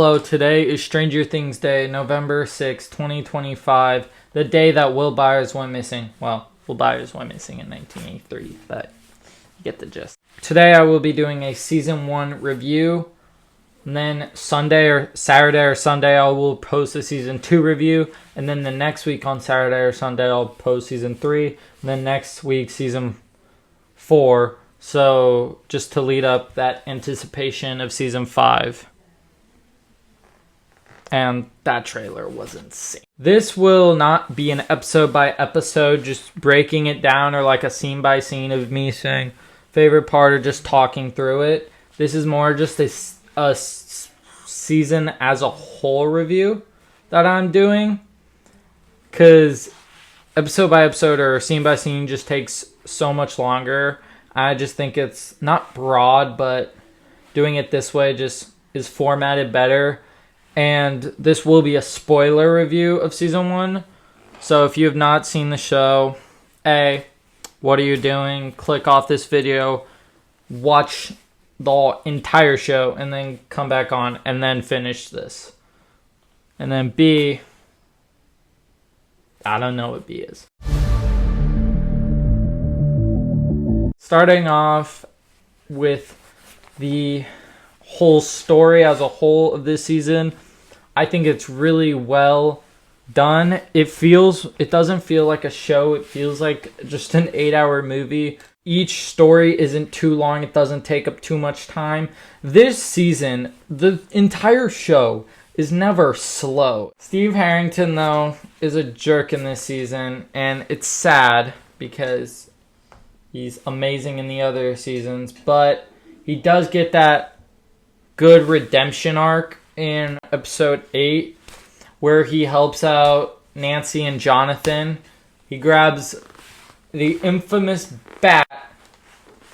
Hello, today is Stranger Things Day, November 6, 2025, the day that Will Byers went missing. Well, Will Byers went missing in 1983, but you get the gist. Today I will be doing a Season 1 review, and then Saturday or Sunday I will post a Season 2 review, and then the next week on Saturday or Sunday I'll post Season 3, and then next week Season 4, so just to lead up that anticipation of Season 5. And that trailer was insane. This will not be an episode by episode, just breaking it down, or like a scene by scene of me saying favorite part or just talking through it. This is more just a season as a whole review that I'm doing. Because episode by episode or scene by scene just takes so much longer. I just think it's not broad, but doing it this way just is formatted better. And this will be a spoiler review of Season 1. So if you have not seen the show, what are you doing? Click off this video, watch the entire show, and then come back on, and then finish this. And then B, I don't know what B is. Starting off with the whole story as a whole of this season, I think it's really well done. It doesn't feel like a show. It feels like just an 8-hour movie. Each story isn't too long. It doesn't take up too much time. This season, the entire show is never slow. Steve Harrington, though, is a jerk in this season, and it's sad because he's amazing in the other seasons, but he does get that good redemption arc in episode 8 where he helps out Nancy and Jonathan. He grabs the infamous bat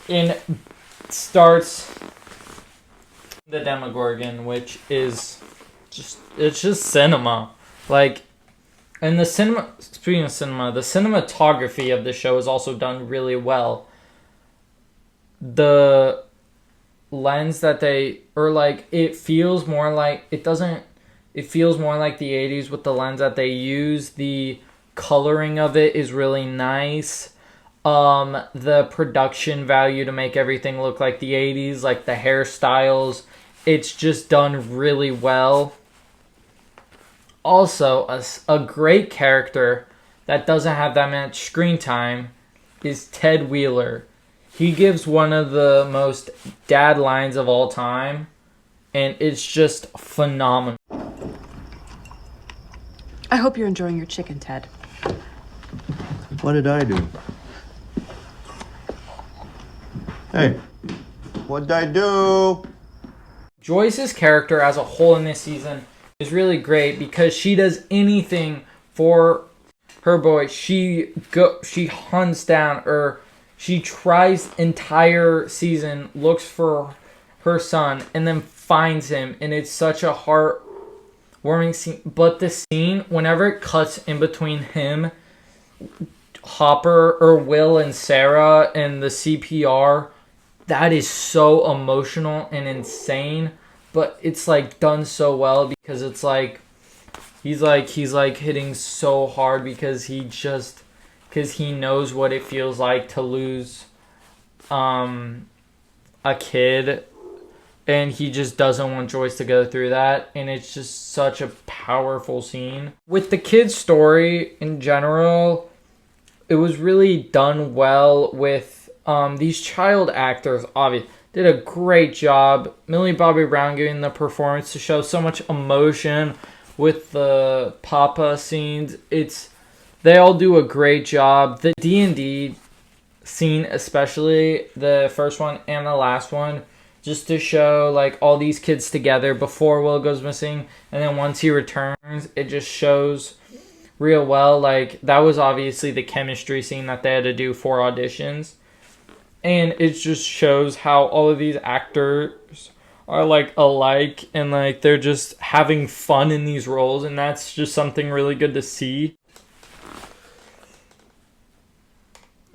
and starts the Demogorgon, which is it's just cinema. Like, and speaking of cinema, the cinematography of the show is also done really well. The lens that it feels more like the 80s with the lens that they use. The coloring of it is really nice. The production value to make everything look like the 80s, like the hairstyles, it's just done really well. Also, a great character that doesn't have that much screen time is Ted Wheeler. He gives one of the most dad lines of all time, and it's just phenomenal. I hope you're enjoying your chicken, Ted. What did I do? Hey, what did I do? Joyce's character as a whole in this season is really great because she does anything for her boy. She hunts down, or she tries entire season, looks for her son, and then finds him. And it's such a heartwarming scene. But the scene, whenever it cuts in between him, Hopper, or Will and Sarah, and the CPR, that is so emotional and insane. But it's like done so well because it's like he's hitting so hard because he knows what it feels like to lose a kid, and he just doesn't want Joyce to go through that, and it's just such a powerful scene. With the kid's story in general, it was really done well with these child actors. Obviously did a great job. Millie Bobby Brown giving the performance to show so much emotion with the Papa scenes. They all do a great job. The D&D scene, especially the first one and the last one, just to show like all these kids together before Will goes missing, and then once he returns, it just shows real well. Like, that was obviously the chemistry scene that they had to do for auditions, and it just shows how all of these actors are like alike, and like they're just having fun in these roles, and that's just something really good to see.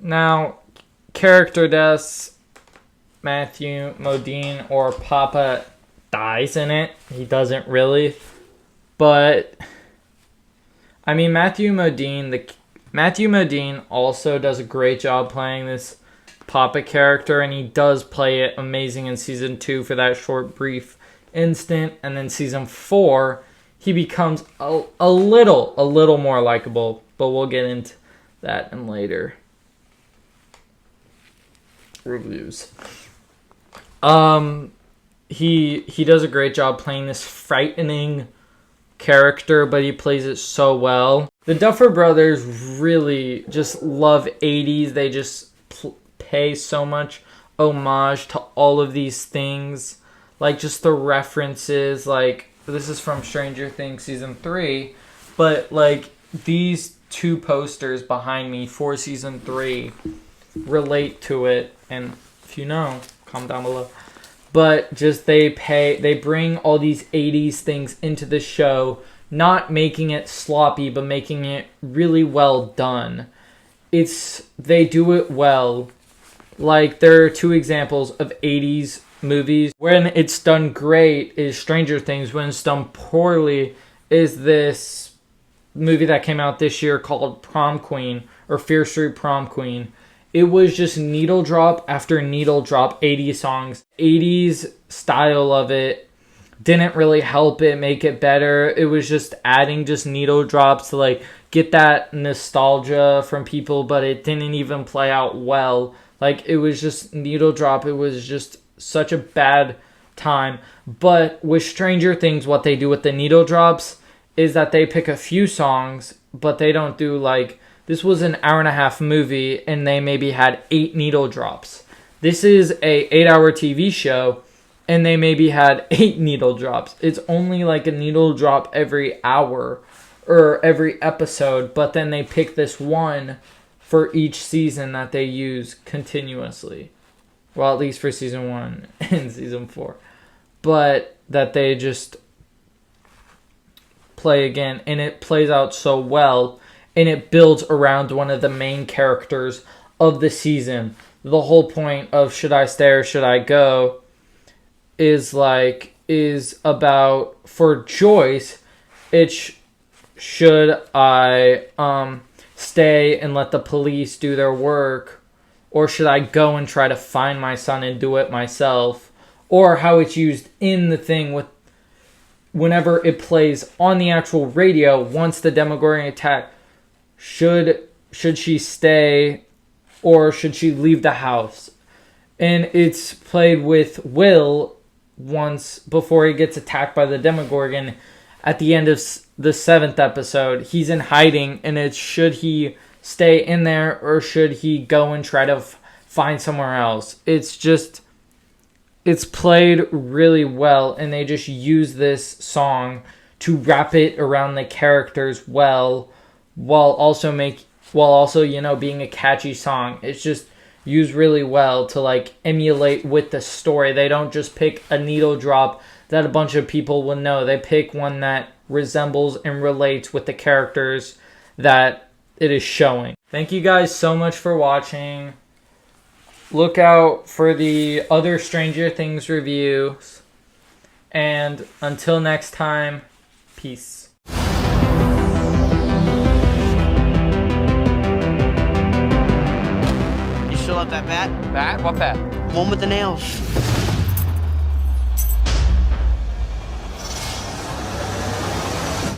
Now, character deaths, Matthew Modine, or Papa dies in it. He doesn't really. But I mean, Matthew Modine also does a great job playing this Papa character, and he does play it amazing in season 2 for that short, brief instant. And then season 4, he becomes a little more likable, but we'll get into that in later reviews. He does a great job playing this frightening character, but he plays it so well. The Duffer Brothers really just love 80s. They just pay so much homage to all of these things, like just the references. Like, this is from Stranger Things season 3, but like these 2 posters behind me for season 3 relate to it, and if you know, comment down below. But just they bring all these 80s things into the show, not making it sloppy, but making it really well done. They do it well. Like, there are 2 examples of 80s movies. When it's done great is Stranger Things. When it's done poorly is this movie that came out this year called Prom Queen, or Fear Street Prom Queen. It was just needle drop after needle drop 80s songs. 80s style of it didn't really help it make it better. It was just adding just needle drops to like get that nostalgia from people, but it didn't even play out well. Like, it was just needle drop. It was just such a bad time. But with Stranger Things, what they do with the needle drops is that they pick a few songs, but they don't do like, this was an hour-and-a-half movie, and they maybe had 8 needle drops. This is a 8-hour TV show, and they maybe had 8 needle drops. It's only like a needle drop every hour or every episode, but then they pick this one for each season that they use continuously. Well, at least for season 1 and season 4. But that they just play again, and it plays out so well. And it builds around one of the main characters of the season. The whole point of Should I Stay or Should I Go is about, for Joyce, it's should I stay and let the police do their work, or should I go and try to find my son and do it myself? Or how it's used in the thing with whenever it plays on the actual radio once the Demogorgon attack. Should she stay or should she leave the house? And it's played with Will once before he gets attacked by the Demogorgon at the end of the 7th episode. He's in hiding, and it's should he stay in there or should he go and try to find somewhere else? It's played really well, and they just use this song to wrap it around the characters well, while also being a catchy song. It's just used really well to like emulate with the story. They don't just pick a needle drop that a bunch of people will know. They pick one that resembles and relates with the characters that it is showing. Thank you guys so much for watching. Look out for the other Stranger Things reviews. And until next time, peace. Fill up that bat? Bat? What bat? One with the nails.